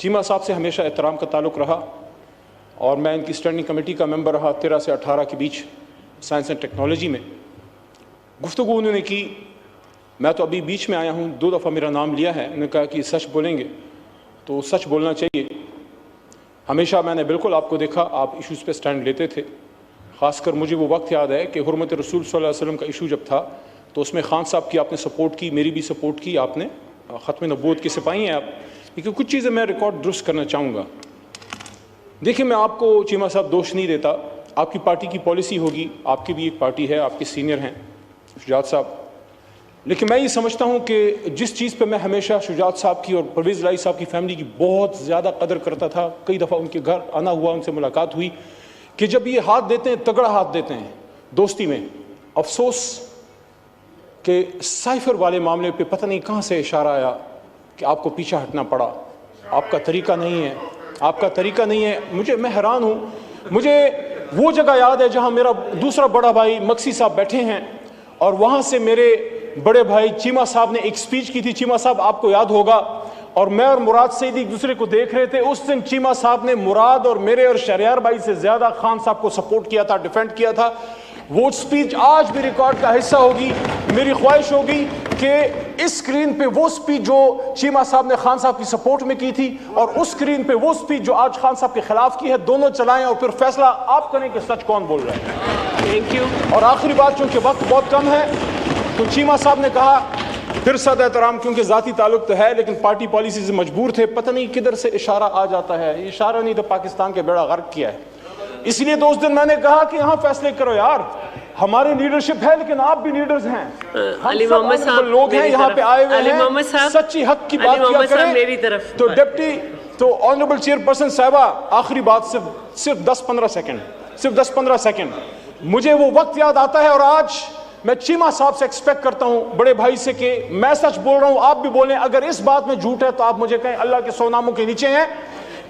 चीमा साहब से हमेशा एहतराम का ताल्लुक़ रहा और मैं इनकी स्टैंडिंग कमेटी का मेंबर रहा 13 से 18 के बीच साइंस एंड टेक्नोलॉजी में। गुफ्तगू उन्होंने की, मैं तो अभी बीच में आया हूँ, 2 दफ़ा मेरा नाम लिया है। उन्होंने कहा कि सच बोलेंगे तो सच बोलना चाहिए। हमेशा मैंने बिल्कुल आपको देखा, आप इशूज़ पे स्टैंड लेते थे। ख़ासकर मुझे वो वक्त याद है कि हुर्मत रसूल सल्लल्लाहु अलैहि वसल्लम का इशू जब था तो उसमें खान साहब की आपने सपोर्ट की, मेरी भी सपोर्ट की आपने। ख़त्म नबूवत के सिपाही हैं आप। लेकिन कुछ चीज़ें मैं रिकॉर्ड दुरुस्त करना चाहूँगा। देखिए, मैं आपको चीमा साहब दोष नहीं देता, आपकी पार्टी की पॉलिसी होगी, आपकी भी एक पार्टी है, आपके सीनियर हैं शुजात साहब। लेकिन मैं ये समझता हूँ कि जिस चीज़ पे मैं हमेशा शुजात साहब की और परवेज़ लाई साहब की फैमिली की बहुत ज़्यादा कदर करता था, कई दफ़ा उनके घर आना हुआ, उनसे मुलाकात हुई, कि जब ये हाथ देते हैं, तगड़ा हाथ देते हैं दोस्ती में। अफसोस कि साइफर वाले मामले पे पता नहीं कहाँ से इशारा आया कि आपको पीछे हटना पड़ा। आपका तरीका नहीं है, आपका तरीका नहीं है। मैं हैरान हूँ। मुझे वो जगह याद है जहाँ मेरा दूसरा बड़ा भाई मक्सी साहब बैठे हैं और वहाँ से मेरे बड़े भाई चीमा साहब ने एक स्पीच की थी। चीमा साहब, आपको याद होगा, और मैं और मुराद सईदी एक दूसरे को देख रहे थे। उस दिन चीमा साहब ने मुराद और मेरे और शहरियार भाई से ज़्यादा खान साहब को सपोर्ट किया था, डिफेंड किया था। वो स्पीच आज भी रिकॉर्ड का हिस्सा होगी। मेरी ख्वाहिश होगी कि इस स्क्रीन पे वो स्पीच जो चीमा साहब ने खान साहब की सपोर्ट में की थी और उस स्क्रीन पे वो स्पीच जो आज खान साहब के खिलाफ की है, दोनों चलाएं और फिर फैसला आप करें कि सच कौन बोल रहा है। Thank you. और आखिरी बात, चूंकि वक्त बहुत कम है, तो चीमा साहब ने कहा, फिर सद एहतराम, क्योंकि ज़ाती ताल्लुक तो है लेकिन पार्टी पॉलिसी से मजबूर थे। पता नहीं किधर से इशारा आ जाता है, इशारा नहीं तो पाकिस्तान के बेड़ा गर्क किया है। इसलिए तो उस दिन मैंने कहा कि यहाँ फैसले करो यार, हमारी लीडरशिप है लेकिन आप भी लीडर्स हैं। अली मोहम्मद साहब लोग हैं यहाँ पे आए हुए हैं, सच्ची हक की बात किया करें। मेरी तरफ तो डिप्टी, तो ऑनरेबल चेयरपर्सन साहिबा, आखिरी बात, सिर्फ 10-15 सेकंड, सिर्फ 10-15 सेकंड। मुझे वो वक्त याद आता है और आज मैं चीमा साहब से एक्सपेक्ट करता हूं, बड़े भाई से, कि मैं सच बोल रहा हूं, आप भी बोलें। अगर इस बात में झूठ है तो आप मुझे कहें, अल्लाह के 100 नामों के नीचे हैं,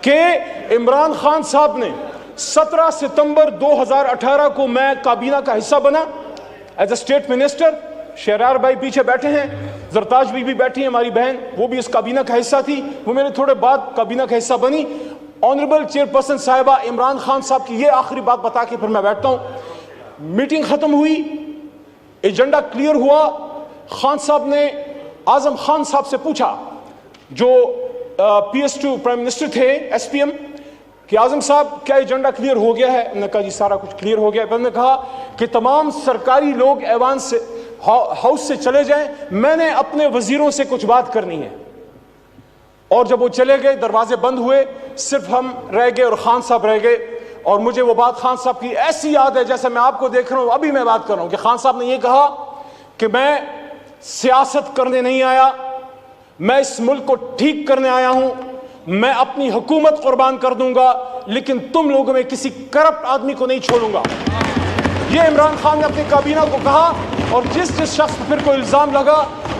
कि इमरान खान साहब ने 17 सितंबर 2018 को मैं काबीना का हिस्सा बना एज ए स्टेट मिनिस्टर। शहरार भाई पीछे बैठे हैं, जरताज भी बैठी है हमारी बहन, वो भी इस काबीना का हिस्सा थी। वो मेरे थोड़े बाद काबीना का हिस्सा बनी। ऑनरेबल चेयरपर्सन साहिबा, इमरान खान साहब की ये आखिरी बात बता के फिर मैं बैठता हूं। मीटिंग खत्म हुई, एजेंडा क्लियर हुआ। खान साहब ने आजम खान साहब से पूछा, जो PS2 प्राइम मिनिस्टर थे, SPM, कि आजम साहब क्या एजेंडा क्लियर हो गया है? उन्होंने कहा जी सारा कुछ क्लियर हो गया है। उन्होंने कहा कि तमाम सरकारी लोग ऐवान से, हाउस से चले जाएं, मैंने अपने वजीरों से कुछ बात करनी है। और जब वो चले गए, दरवाजे बंद हुए, सिर्फ हम रह गए और खान साहब रह गए। और मुझे वो बात खान साहब की ऐसी याद है जैसे मैं आपको देख रहा हूं, अभी मैं बात कर रहा हूं, कि खान साहब ने ये कहा कि मैं सियासत करने नहीं आया, मैं इस मुल्क को ठीक करने आया हूं, मैं अपनी हुकूमत कुर्बान कर दूंगा, लेकिन तुम लोगों में किसी करप्ट आदमी को नहीं छोड़ूंगा। ये इमरान खान ने अपनी काबीना को कहा और जिस शख्स पर फिर कोई इल्जाम लगा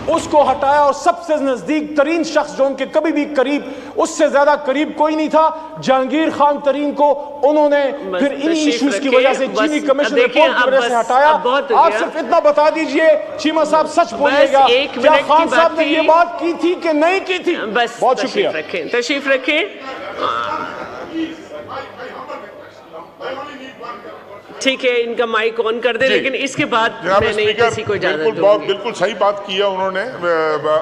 उसको हटाया। और सबसे नजदीक तरीन शख्स जो उनके कभी भी करीब, उससे ज्यादा करीब कोई नहीं था, जहांगीर खान तरीन को उन्होंने फिर इन्हीं इश्यूज की वजह से, चीनी कमीशन रिपोर्ट की वजह से हटाया। आप सिर्फ इतना बता दीजिए, चीमा साहब सच बोलिएगा, क्या खान साहब ने ये बात की थी कि नहीं की थी? बस बहुत शुक्रिया। तशरीफ रखें। ठीक है, इनका माइक ऑन कर दे, लेकिन इसके बाद मैं नहीं किसी को इजाजत दूंगी। बिल्कुल सही बात की है उन्होंने।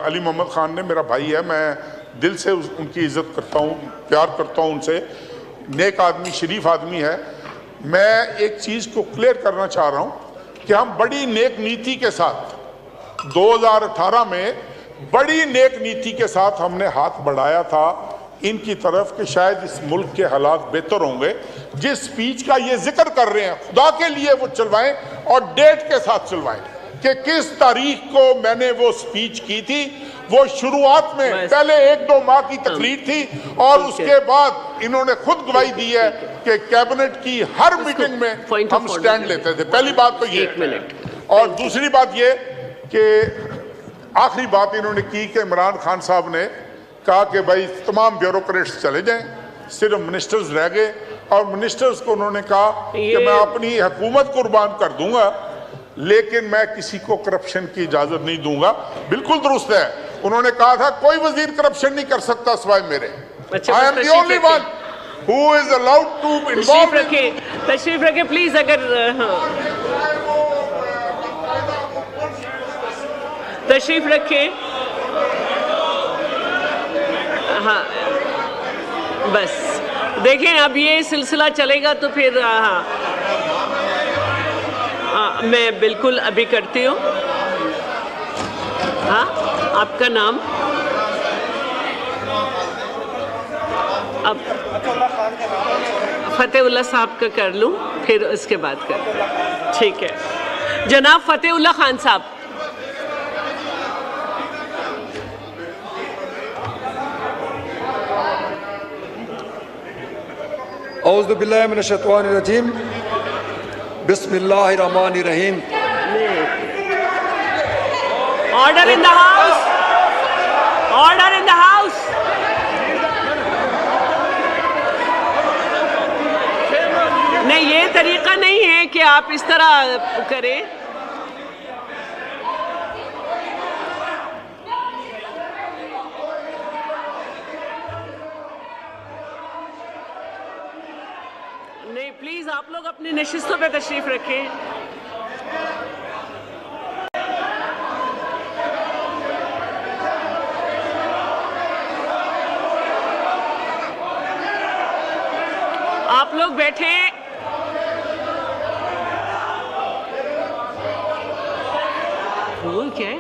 अली मोहम्मद खान ने, मेरा भाई है, मैं दिल से उनकी इज्जत करता हूँ, प्यार करता हूँ उनसे। नेक आदमी, शरीफ आदमी है। मैं एक चीज़ को क्लियर करना चाह रहा हूँ कि हम बड़ी नेक नीति के साथ 2018 में बड़ी नेक नीति के साथ हमने हाथ बढ़ाया था इनकी तरफ कि शायद इस मुल्क के हालात बेहतर होंगे। जिस स्पीच का ये जिक्र कर रहे हैं, खुदा के लिए वो चलवाएं और डेट के साथ चलवाएं कि किस तारीख को मैंने वो स्पीच की थी। वो शुरुआत में पहले 1-2 माह की तकरीर थी और उसके बाद इन्होंने खुद गवाही दी है कि कैबिनेट की हर मीटिंग में हम स्टैंड लेते थे। पहली बात तो ये। और दूसरी बात ये कि आखिरी बात इन्होंने की कि इमरान खान साहब ने कहा कि भाई तमाम ब्यूरोक्रेट्स चले जाएं, सिर्फ मिनिस्टर्स रह गए। और मिनिस्टर्स को उन्होंने कहा कि मैं अपनी हुकूमत कुर्बान कर दूंगा, लेकिन मैं किसी को करप्शन की इजाजत नहीं दूंगा। बिल्कुल दुरुस्त है। उन्होंने कहा था कोई वजीर करप्शन नहीं कर सकता सिवाय मेरे। अच्छा, I am the only one who is allowed to involve तशरीफ रखे प्लीज। अगर हाँ तशरीफ रखे, हाँ बस देखें अब ये सिलसिला चलेगा तो फिर हाँ मैं बिल्कुल अभी करती हूँ। हाँ आपका नाम? अब फतेहुल्लाह साहब का कर लूँ फिर उसके बाद कर। ठीक है जनाब फतेहुल्लाह खान साहब। औज़ु बिल्लाहि मिनश शैतानिर रजीम, बिस्मिल्लाहिर रहमानिर रहीम। Order in the house, order in the house. नहीं ये तरीका नहीं है कि आप इस तरह करें। नहीं प्लीज आप लोग अपनी नशिस्तों पे तशरीफ रखें। आप लोग बैठे। वो क्या है?